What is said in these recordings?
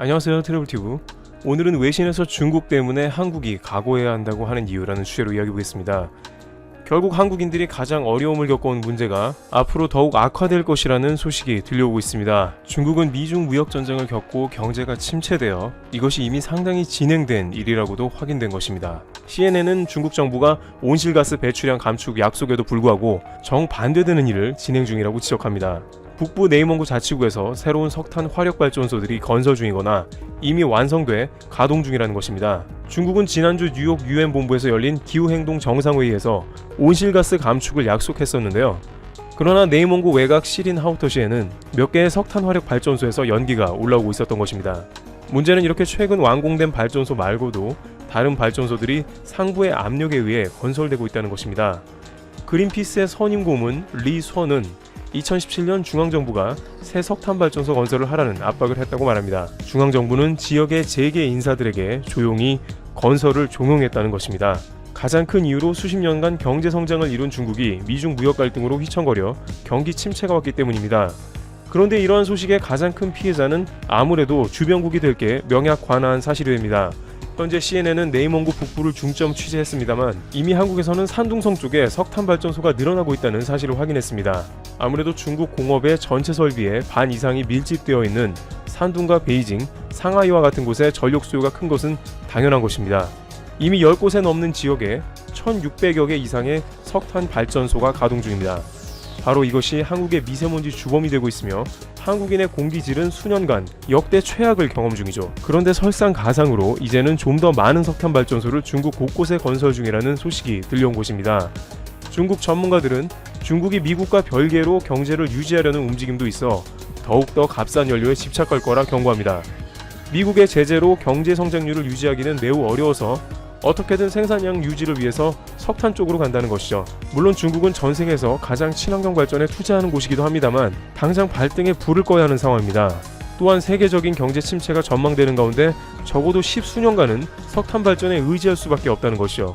안녕하세요, 트래블튜브. 오늘은 외신에서 중국 때문에 한국이 각오해야 한다고 하는 이유라는 주제로 이야기해보겠습니다. 결국 한국인들이 가장 어려움을 겪어온 문제가 앞으로 더욱 악화될 것이라는 소식이 들려오고 있습니다. 중국은 미중 무역전쟁을 겪고 경제가 침체되어 이것이 이미 상당히 진행된 일이라고도 확인된 것입니다. CNN은 중국 정부가 온실가스 배출량 감축 약속에도 불구하고 정반대되는 일을 진행 중이라고 지적합니다. 북부 네이몽고 자치구에서 새로운 석탄 화력발전소들이 건설 중이거나 이미 완성돼 가동 중이라는 것입니다. 중국은 지난주 뉴욕 UN 본부에서 열린 기후행동 정상회의에서 온실가스 감축을 약속했었는데요. 그러나 네이몽고 외곽 시린 하우터시에는 몇 개의 석탄 화력 발전소에서 연기가 올라오고 있었던 것입니다. 문제는 이렇게 최근 완공된 발전소 말고도 다른 발전소들이 상부의 압력에 의해 건설되고 있다는 것입니다. 그린피스의 선임 고문 리 선은 2017년 중앙정부가 새 석탄발전소 건설을 하라는 압박을 했다고 말합니다. 중앙정부는 지역의 재계 인사들에게 조용히 건설을 종용했다는 것입니다. 가장 큰 이유로 수십 년간 경제성장을 이룬 중국이 미중 무역 갈등으로 휘청거려 경기 침체가 왔기 때문입니다. 그런데 이러한 소식의 가장 큰 피해자는 아무래도 주변국이 될 게 명약관화한 사실이 됩니다. 현재 CNN은 네이몽고 북부를 중점 취재했습니다만 이미 한국에서는 산둥성 쪽에 석탄 발전소가 늘어나고 있다는 사실을 확인했습니다. 아무래도 중국 공업의 전체 설비의 반 이상이 밀집되어 있는 산둥과 베이징, 상하이와 같은 곳에 전력 수요가 큰 것은 당연한 것입니다. 이미 10곳에 넘는 지역에 1600여 개 이상의 석탄 발전소가 가동 중입니다. 바로 이것이 한국의 미세먼지 주범이 되고 있으며 한국인의 공기질은 수년간 역대 최악을 경험 중이죠. 그런데 설상가상으로 이제는 좀 더 많은 석탄 발전소를 중국 곳곳에 건설 중이라는 소식이 들려온 곳입니다. 중국 전문가들은 중국이 미국과 별개로 경제를 유지하려는 움직임도 있어 더욱더 값싼 연료에 집착할 거라 경고합니다. 미국의 제재로 경제 성장률을 유지하기는 매우 어려워서 어떻게든 생산량 유지를 위해서 석탄 쪽으로 간다는 것이죠. 물론 중국은 전 세계에서 가장 친환경 발전에 투자하는 곳이기도 합니다만 당장 발등에 불을 꺼야 하는 상황입니다. 또한 세계적인 경제 침체가 전망되는 가운데 적어도 10수년간은 석탄 발전에 의지할 수밖에 없다는 것이죠.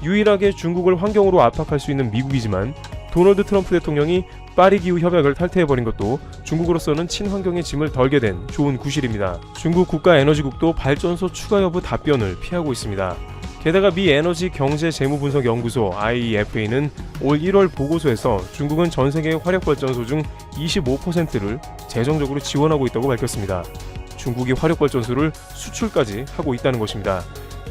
유일하게 중국을 환경으로 압박할 수 있는 미국이지만 도널드 트럼프 대통령이 파리 기후 협약을 탈퇴해버린 것도 중국으로서는 친환경의 짐을 덜게 된 좋은 구실입니다. 중국 국가에너지국도 발전소 추가 여부 답변을 피하고 있습니다. 게다가 미 에너지 경제 재무 분석 연구소 IEFA는 올 1월 보고서에서 중국은 전 세계의 화력 발전소 중 25%를 재정적으로 지원하고 있다고 밝혔습니다. 중국이 화력 발전소를 수출까지 하고 있다는 것입니다.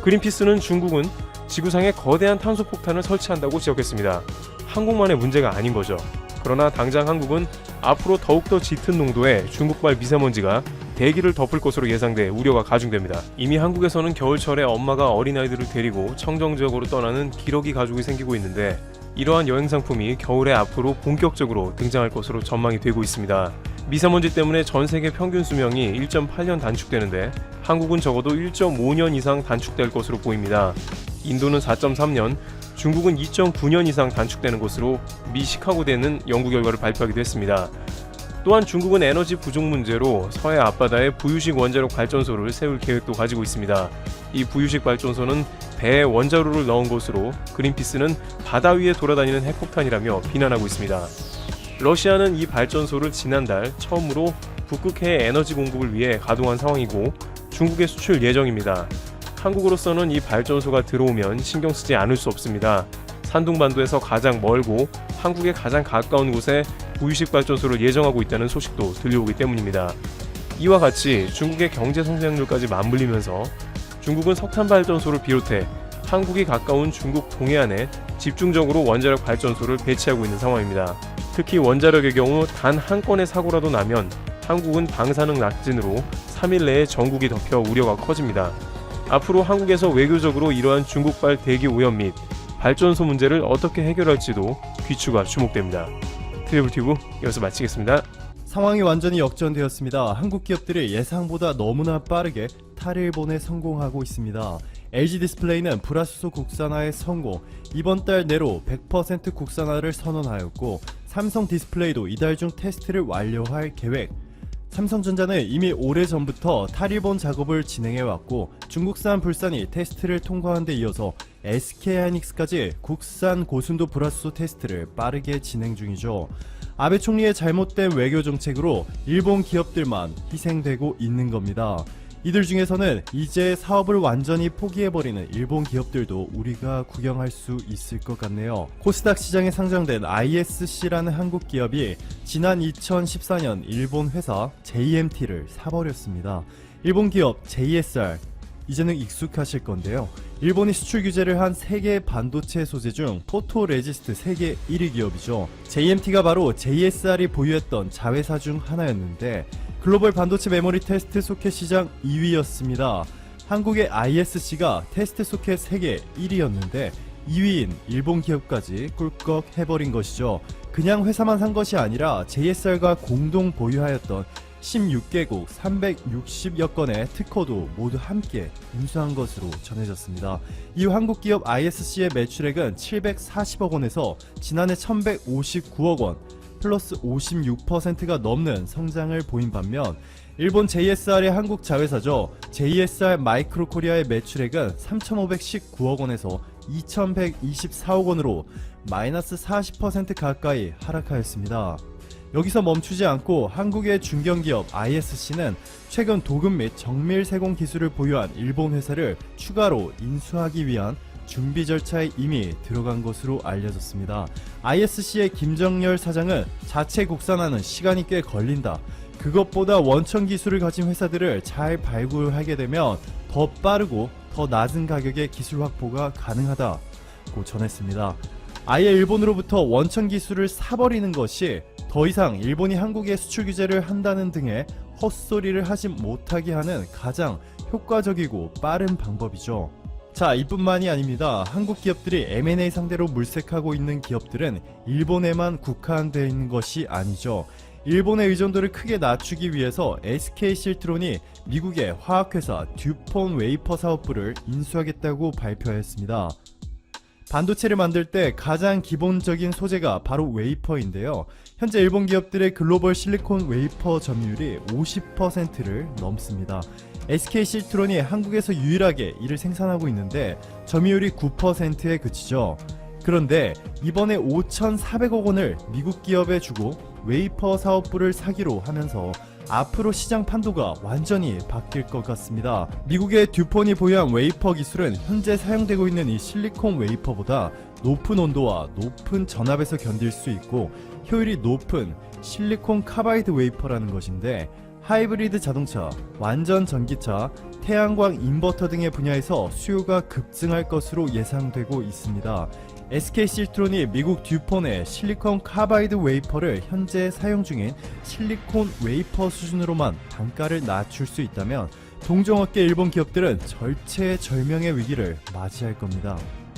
그린피스는 중국은 지구상에 거대한 탄소 폭탄을 설치한다고 지적했습니다. 한국만의 문제가 아닌 거죠. 그러나 당장 한국은 앞으로 더욱더 짙은 농도의 중국발 미세먼지가 대기를 덮을 것으로 예상돼 우려가 가중됩니다. 이미 한국에서는 겨울철에 엄마가 어린아이들을 데리고 청정 지역으로 떠나는 기러기 가족이 생기고 있는데 이러한 여행 상품이 겨울에 앞으로 본격적으로 등장할 것으로 전망이 되고 있습니다. 미세먼지 때문에 전 세계 평균 수명이 1.8년 단축되는데 한국은 적어도 1.5년 이상 단축될 것으로 보입니다. 인도는 4.3년, 중국은 2.9년 이상 단축되는 것으로 미 시카고대는 연구 결과를 발표하기도 했습니다. 또한 중국은 에너지 부족 문제로 서해 앞바다에 부유식 원자력 발전소를 세울 계획도 가지고 있습니다. 이 부유식 발전소는 배에 원자로를 넣은 것으로 그린피스는 바다 위에 돌아다니는 핵폭탄이라며 비난하고 있습니다. 러시아는 이 발전소를 지난달 처음으로 북극해 에너지 공급을 위해 가동한 상황이고 중국에 수출 예정입니다. 한국으로서는 이 발전소가 들어오면 신경 쓰지 않을 수 없습니다. 산둥반도에서 가장 멀고 한국에 가장 가까운 곳에 부유식 발전소를 예정하고 있다는 소식도 들려오기 때문입니다. 이와 같이 중국의 경제 성장률까지 맞물리면서 중국은 석탄 발전소를 비롯해 한국이 가까운 중국 동해안에 집중적으로 원자력 발전소를 배치하고 있는 상황입니다. 특히 원자력의 경우 단 한 건의 사고라도 나면 한국은 방사능 낙진으로 3일 내에 전국이 덮여 우려가 커집니다. 앞으로 한국에서 외교적으로 이러한 중국발 대기 오염 및 발전소 문제를 어떻게 해결할지도 귀추가 주목됩니다. 트래블튜브 여기서 마치겠습니다. 상황이 완전히 역전되었습니다. 한국 기업들이 예상보다 너무나 빠르게 탈일본에 성공하고 있습니다. LG 디스플레이는 불화수소 국산화의 성공, 이번 달 내로 100% 국산화를 선언하였고 삼성 디스플레이도 이달 중 테스트를 완료할 계획. 삼성전자는 이미 오래전부터 탈일본 작업을 진행해왔고 중국산 불산이 테스트를 통과한 데 이어서 SK하이닉스까지 국산 고순도 불화수소 테스트를 빠르게 진행 중이죠. 아베 총리의 잘못된 외교 정책으로 일본 기업들만 희생되고 있는 겁니다. 이들 중에서는 이제 사업을 완전히 포기해버리는 일본 기업들도 우리가 구경할 수 있을 것 같네요. 코스닥 시장에 상장된 ISC라는 한국 기업이 지난 2014년 일본 회사 JMT를 사버렸습니다. 일본 기업 JSR, 이제는 익숙하실 건데요. 일본이 수출 규제를 한 세계 반도체 소재 중 포토레지스트 세계 1위 기업이죠. JMT가 바로 JSR이 보유했던 자회사 중 하나였는데 글로벌 반도체 메모리 테스트 소켓 시장 2위였습니다. 한국의 ISC가 테스트 소켓 세계 1위였는데 2위인 일본 기업까지 꿀꺽 해버린 것이죠. 그냥 회사만 산 것이 아니라 JSR과 공동 보유하였던 16개국 360여 건의 특허도 모두 함께 인수한 것으로 전해졌습니다. 이후 한국 기업 ISC의 매출액은 740억 원에서 지난해 1159억 원, 플러스 56%가 넘는 성장을 보인 반면 일본 JSR의 한국 자회사죠. JSR 마이크로 코리아의 매출액은 3,519억 원에서 2,124억 원으로 마이너스 40% 가까이 하락하였습니다. 여기서 멈추지 않고 한국의 중견기업 ISC는 최근 도금 및 정밀 세공 기술을 보유한 일본 회사를 추가로 인수하기 위한 준비 절차에 이미 들어간 것으로 알려졌습니다. ISC의 김정열 사장은 자체 국산화는 시간이 꽤 걸린다. 그것보다 원천 기술을 가진 회사들을 잘 발굴하게 되면 더 빠르고 더 낮은 가격의 기술 확보가 가능하다고 전했습니다. 아예 일본으로부터 원천 기술을 사버리는 것이 더 이상 일본이 한국에 수출 규제를 한다는 등의 헛소리를 하지 못하게 하는 가장 효과적이고 빠른 방법이죠. 자, 이뿐만이 아닙니다. 한국 기업들이 M&A 상대로 물색하고 있는 기업들은 일본에만 국한되어 있는 것이 아니죠. 일본의 의존도를 크게 낮추기 위해서 SK실트론이 미국의 화학회사 듀폰 웨이퍼 사업부를 인수하겠다고 발표했습니다. 반도체를 만들 때 가장 기본적인 소재가 바로 웨이퍼인데요. 현재 일본 기업들의 글로벌 실리콘 웨이퍼 점유율이 50%를 넘습니다. SK실트론이 한국에서 유일하게 이를 생산하고 있는데 점유율이 9%에 그치죠. 그런데 이번에 5,400억 원을 미국 기업에 주고 웨이퍼 사업부를 사기로 하면서 앞으로 시장 판도가 완전히 바뀔 것 같습니다. 미국의 듀폰이 보유한 웨이퍼 기술은 현재 사용되고 있는 이 실리콘 웨이퍼보다 높은 온도와 높은 전압에서 견딜 수 있고 효율이 높은 실리콘 카바이드 웨이퍼라는 것인데 하이브리드 자동차, 완전 전기차, 태양광 인버터 등의 분야에서 수요가 급증할 것으로 예상되고 있습니다. SK실트론이 미국 듀폰의 실리콘 카바이드 웨이퍼를 현재 사용 중인 실리콘 웨이퍼 수준으로만 단가를 낮출 수 있다면 동종업계 일본 기업들은 절체절명의 위기를 맞이할 겁니다.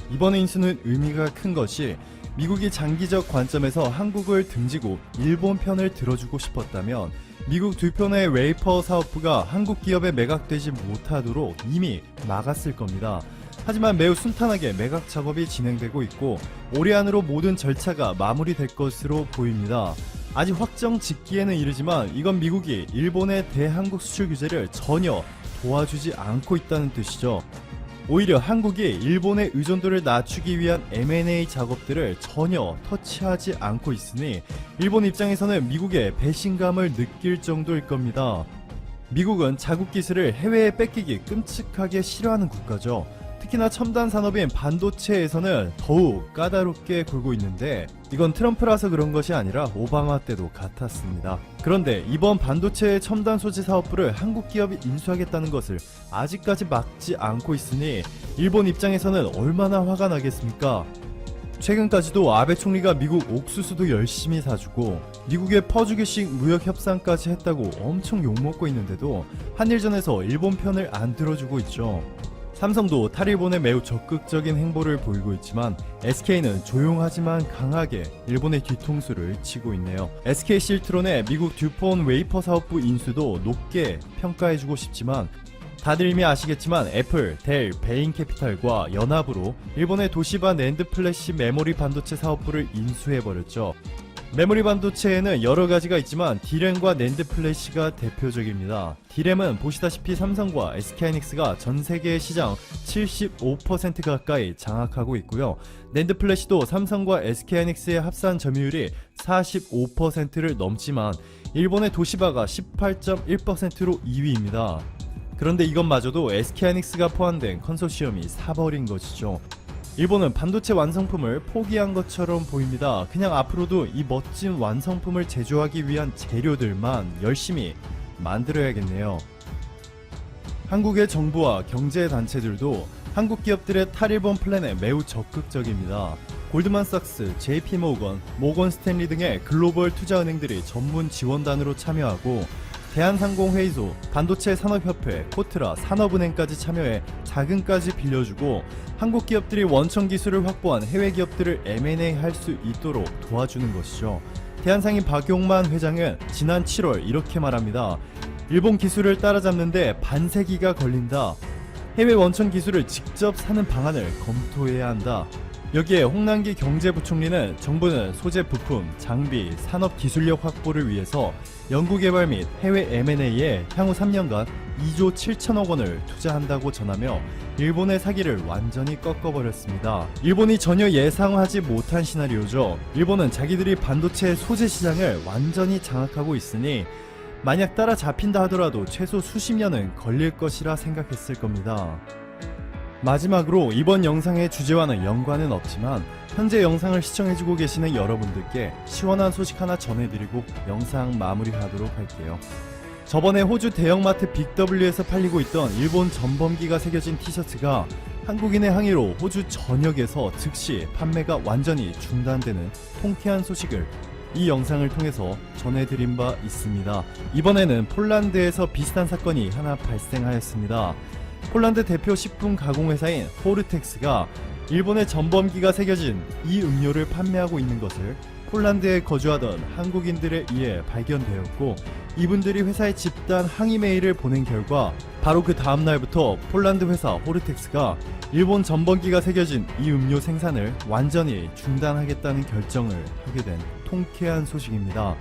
이번 인수는 의미가 큰 것이 미국이 장기적 관점에서 한국을 등지고 일본 편을 들어주고 싶었다면 미국 듀폰의 웨이퍼 사업부가 한국 기업에 매각되지 못하도록 이미 막았을 겁니다. 하지만 매우 순탄하게 매각 작업이 진행되고 있고 올해 안으로 모든 절차가 마무리될 것으로 보입니다. 아직 확정 짓기에는 이르지만 이건 미국이 일본의 대한국 수출 규제를 전혀 도와주지 않고 있다는 뜻이죠. 오히려 한국이 일본의 의존도를 낮추기 위한 M&A 작업들을 전혀 터치하지 않고 있으니 일본 입장에서는 미국의 배신감을 느낄 정도일 겁니다. 미국은 자국 기술을 해외에 뺏기기 끔찍하게 싫어하는 국가죠. 특히나 첨단 산업인 반도체에서는 더욱 까다롭게 굴고 있는데 이건 트럼프라서 그런 것이 아니라 오바마 때도 같았습니다. 그런데 이번 반도체 첨단 소재 사업부를 한국 기업이 인수하겠다는 것을 아직까지 막지 않고 있으니 일본 입장에서는 얼마나 화가 나겠습니까? 최근까지도 아베 총리가 미국 옥수수도 열심히 사주고 미국의 퍼주기식 무역 협상까지 했다고 엄청 욕먹고 있는데도 한일전에서 일본 편을 안 들어주고 있죠. 삼성도 탈일본에 매우 적극적인 행보를 보이고 있지만 SK는 조용하지만 강하게 일본의 뒤통수를 치고 있네요. SK실트론의 미국 듀폰 웨이퍼 사업부 인수도 높게 평가해주고 싶지만 다들 이미 아시겠지만 애플, 델, 베인캐피탈과 연합으로 일본의 도시바 낸드 플래시 메모리 반도체 사업부를 인수해버렸죠. 메모리 반도체에는 여러 가지가 있지만 D램과 낸드 플래시가 대표적입니다. D램은 보시다시피 삼성과 SK하이닉스가 전 세계 시장 75% 가까이 장악하고 있고요. 낸드 플래시도 삼성과 SK하이닉스의 합산 점유율이 45%를 넘지만 일본의 도시바가 18.1%로 2위입니다. 그런데 이것마저도 SK하이닉스가 포함된 컨소시엄이 사버린 것이죠. 일본은 반도체 완성품을 포기한 것처럼 보입니다. 그냥 앞으로도 이 멋진 완성품을 제조하기 위한 재료들만 열심히 만들어야겠네요. 한국의 정부와 경제단체들도 한국 기업들의 탈일본 플랜에 매우 적극적입니다. 골드만삭스, JP모건, 모건스탠리 등의 글로벌 투자은행들이 전문 지원단으로 참여하고 대한상공회의소, 반도체 산업협회, 코트라, 산업은행까지 참여해 자금까지 빌려주고 한국 기업들이 원천 기술을 확보한 해외 기업들을 M&A 할 수 있도록 도와주는 것이죠. 대한상인 박용만 회장은 지난 7월 이렇게 말합니다. 일본 기술을 따라잡는데 반세기가 걸린다. 해외 원천 기술을 직접 사는 방안을 검토해야 한다. 여기에 홍남기 경제부총리는 정부는 소재 부품, 장비, 산업 기술력 확보를 위해서 연구개발 및 해외 M&A에 향후 3년간 2조 7천억 원을 투자한다고 전하며 일본의 사기를 완전히 꺾어버렸습니다. 일본이 전혀 예상하지 못한 시나리오죠. 일본은 자기들이 반도체 소재 시장을 완전히 장악하고 있으니 만약 따라잡힌다 하더라도 최소 수십 년은 걸릴 것이라 생각했을 겁니다. 마지막으로 이번 영상의 주제와는 연관은 없지만 현재 영상을 시청해주고 계시는 여러분들께 시원한 소식 하나 전해드리고 영상 마무리하도록 할게요. 저번에 호주 대형마트 빅W에서 팔리고 있던 일본 전범기가 새겨진 티셔츠가 한국인의 항의로 호주 전역에서 즉시 판매가 완전히 중단되는 통쾌한 소식을 이 영상을 통해서 전해드린 바 있습니다. 이번에는 폴란드에서 비슷한 사건이 하나 발생하였습니다. 폴란드 대표 식품 가공회사인 호르텍스가 일본의 전범기가 새겨진 이 음료를 판매하고 있는 것을 폴란드에 거주하던 한국인들에 의해 발견되었고, 이분들이 회사에 집단 항의 메일을 보낸 결과 바로 그 다음날부터 폴란드 회사 호르텍스가 일본 전범기가 새겨진 이 음료 생산을 완전히 중단하겠다는 결정을 하게 된 통쾌한 소식입니다.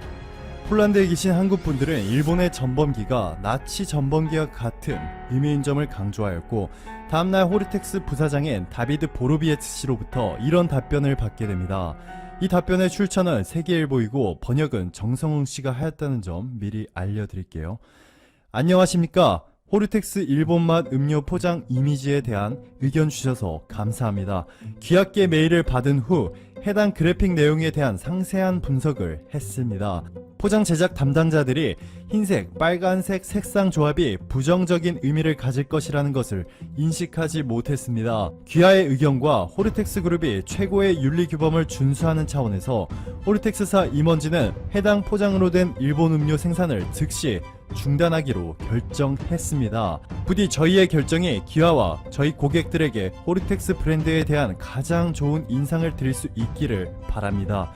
폴란드에 계신 한국분들은 일본의 전범기가 나치 전범기와 같은 의미인 점을 강조하였고, 다음날 호르텍스 부사장인 다비드 보로비에츠 씨로부터 이런 답변을 받게 됩니다. 이 답변의 출처는 세계일보이고 번역은 정성웅 씨가 하였다는 점 미리 알려드릴게요. 안녕하십니까. 호르텍스 일본맛 음료 포장 이미지에 대한 의견 주셔서 감사합니다. 귀하게 메일을 받은 후 해당 그래픽 내용에 대한 상세한 분석을 했습니다. 포장 제작 담당자들이 흰색, 빨간색 색상 조합이 부정적인 의미를 가질 것이라는 것을 인식하지 못했습니다. 귀하의 의견과 호르텍스 그룹이 최고의 윤리 규범을 준수하는 차원에서 호르텍스사 임원진은 해당 포장으로 된 일본 음료 생산을 즉시 중단하기로 결정했습니다. 부디 저희의 결정이 귀하와 저희 고객들에게 호르텍스 브랜드에 대한 가장 좋은 인상을 드릴 수 있기를 바랍니다.